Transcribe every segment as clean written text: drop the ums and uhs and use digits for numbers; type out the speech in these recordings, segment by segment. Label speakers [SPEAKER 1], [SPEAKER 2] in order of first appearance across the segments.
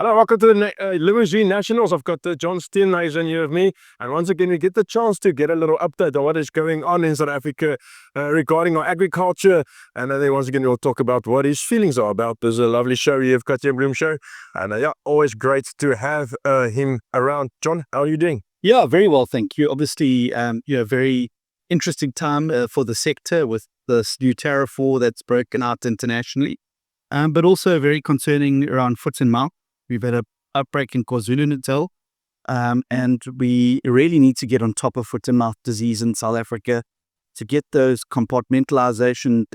[SPEAKER 1] Hello, welcome to the Limousin Nationals. I've got John Steenhuisen here with me. And once again, we get the chance to get a little update on what is going on in South Africa regarding our agriculture. And then once again, we'll talk about what his feelings are about this lovely show you've got here, Bloem Show. And yeah, always great to have him around. John, how are you doing?
[SPEAKER 2] Yeah, very well, thank you. Obviously, very interesting time for the sector with this new tariff war that's broken out internationally, but also very concerning around foot and mouth. We've had an outbreak in KwaZulu-Natal, and we really need to get on top of foot and mouth disease in South Africa to get those compartmentalization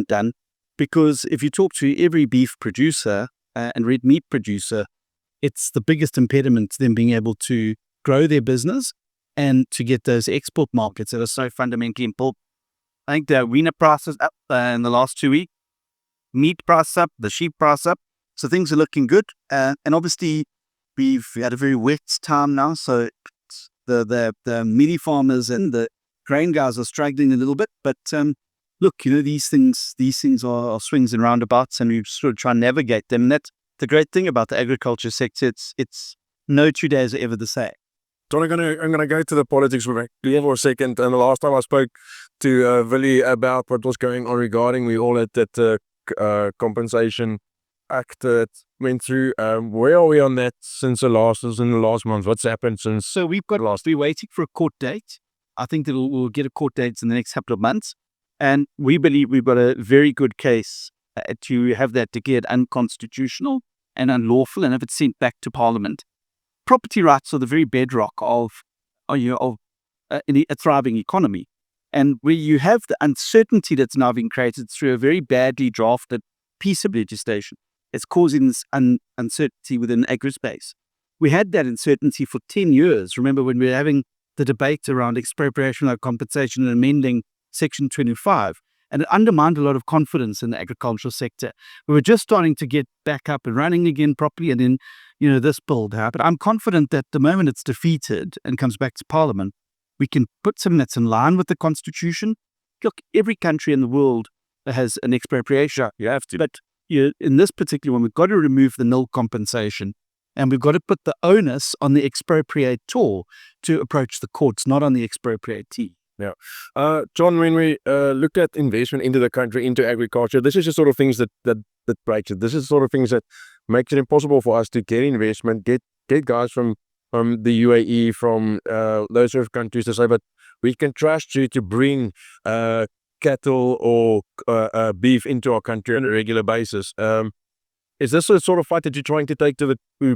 [SPEAKER 2] done. Because if you talk to every beef producer and red meat producer, it's the biggest impediment to them being able to grow their business and to get those export markets that are so fundamentally important. I think the arena price is up in the last 2 weeks, meat price up, the sheep price up. So things are looking good. And obviously, we've had a very wet time now. So the mini farmers and the grain guys are struggling a little bit. But look, these things are swings and roundabouts, and we sort of try and navigate them. And that's the great thing about the agriculture sector. It's no 2 days are ever the same.
[SPEAKER 1] John, I'm gonna go to the politics for a second. And the last time I spoke to Willie about what was going on regarding, we all had that compensation act that went through. Where are we on that in the last month? What's happened since?
[SPEAKER 2] So we're waiting for a court date. I think that we'll get a court date in the next couple of months. And we believe we've got a very good case to have that declared unconstitutional and unlawful and have it sent back to Parliament. Property rights are the very bedrock of a thriving economy. And where you have the uncertainty that's now been created through a very badly drafted piece of legislation, it's causing this uncertainty within agri-space. We had that uncertainty for 10 years. Remember when we were having the debate around expropriation of compensation and amending Section 25, and it undermined a lot of confidence in the agricultural sector. We were just starting to get back up and running again properly, and then, this bill happened. I'm confident that the moment it's defeated and comes back to Parliament, we can put something that's in line with the Constitution. Look, every country in the world has an expropriation.
[SPEAKER 1] You have to.
[SPEAKER 2] But in this particular one, we've got to remove the nil compensation, and we've got to put the onus on the expropriator to approach the courts, not on the expropriatee.
[SPEAKER 1] Yeah. John, when we look at investment into the country, into agriculture, this is the sort of things that breaks it. This is the sort of things that makes it impossible for us to get investment, get guys from the UAE, from those sort of countries to say, but we can trust you to bring cattle or beef into our country on a regular basis. Is this a sort of fight that you're trying to take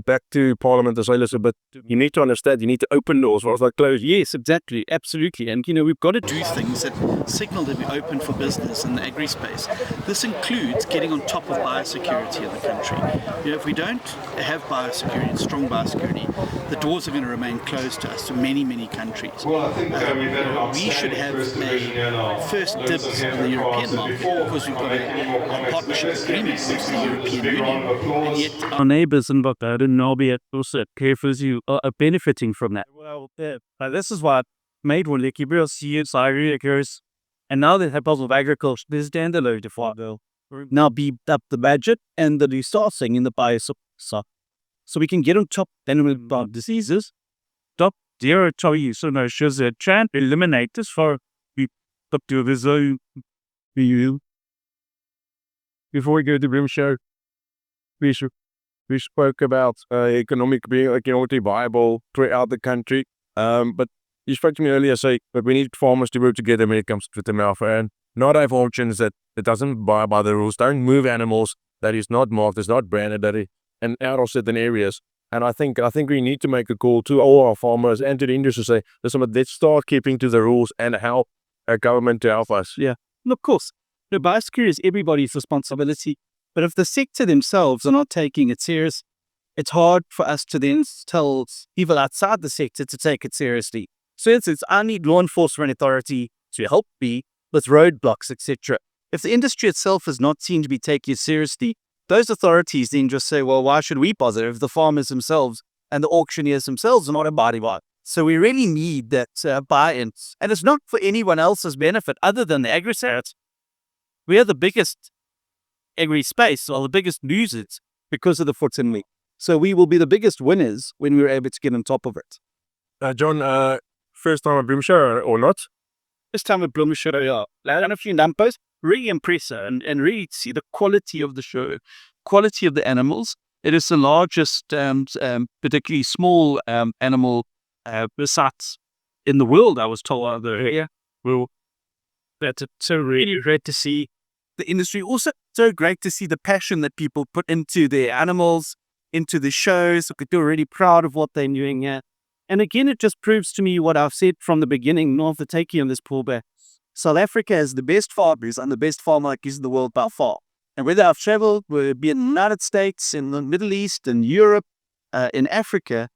[SPEAKER 1] back to Parliament to say, listen, but you need to understand, you need to open doors whilst they're closed?
[SPEAKER 2] Yes, exactly, absolutely. And, we've got to do things that signal that we're open for business in the agri-space. This includes getting on top of biosecurity in the country. If we don't have biosecurity, strong biosecurity, the doors are going to remain closed to us, to many, many countries. We should have a first dibs in the European market because we've got a partnership agreement with the European Union. And yet
[SPEAKER 3] our neighbors in Bakar and Nobi also careful you are benefiting from that. Well, this is what made one like you see it, and now they have puzzle of agriculture. This standalone default now beat up the budget and the resourcing in the biosub, so we can get on top then with diseases. Top zero tell you so no shows a trying to eliminate this for up to the zone.
[SPEAKER 1] Before we go to the Bloem Show, we spoke about economically viable throughout the country. But you spoke to me earlier, say, but we need farmers to work together when it comes to the mouth and not have auctions that doesn't buy by the rules, don't move animals that is not marked, is not branded, and out of certain areas. And I think we need to make a call to all our farmers and to the industry to say, listen, but let's start keeping to the rules and help our government to help us.
[SPEAKER 2] Yeah, and of course, biosecurity is everybody's responsibility. But if the sector themselves are not taking it serious, it's hard for us to then tell people outside the sector to take it seriously. So it's I need law enforcement authority to help me with roadblocks, etc. If the industry itself is not seen to be taking it seriously, those authorities then just say, well, why should we bother if the farmers themselves and the auctioneers themselves are not abiding by it? So we really need that buy-in. And it's not for anyone else's benefit other than the agri-sector. We are the biggest agri space, or the biggest losers because of the foot and meat. So we will be the biggest winners when we're able to get on top of it.
[SPEAKER 1] John, first time at Bloem Show or not?
[SPEAKER 2] This time at Bloem Show, yeah. And a few lampposts, really impressive and really see the quality of the show, quality of the animals. It is the largest, particularly small animal besides in the world, I was told. Well, that's so really great to see the industry. Also, so great to see the passion that people put into their animals, into the shows. So they're really proud of what they're doing here. And again, it just proves to me what I've said from the beginning, north of taking on this pullback. South Africa has the best farmers and the best farm markets in the world by far. And whether I've traveled, whether it be in the United States, in the Middle East, in Europe, in Africa,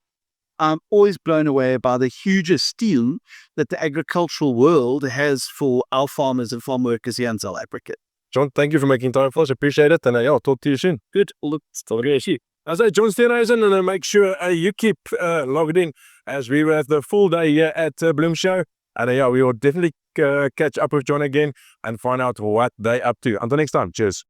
[SPEAKER 2] I'm always blown away by the huge esteem that the agricultural world has for our farmers and farm workers here in South Africa.
[SPEAKER 1] John, thank you for making time for us. Appreciate it. And I'll talk to you soon.
[SPEAKER 2] Good. Look, still good.
[SPEAKER 1] As I John Steenhuisen, and make sure you keep logged in as we have the full day here at Bloem Show. And we will definitely catch up with John again and find out what they're up to. Until next time, cheers.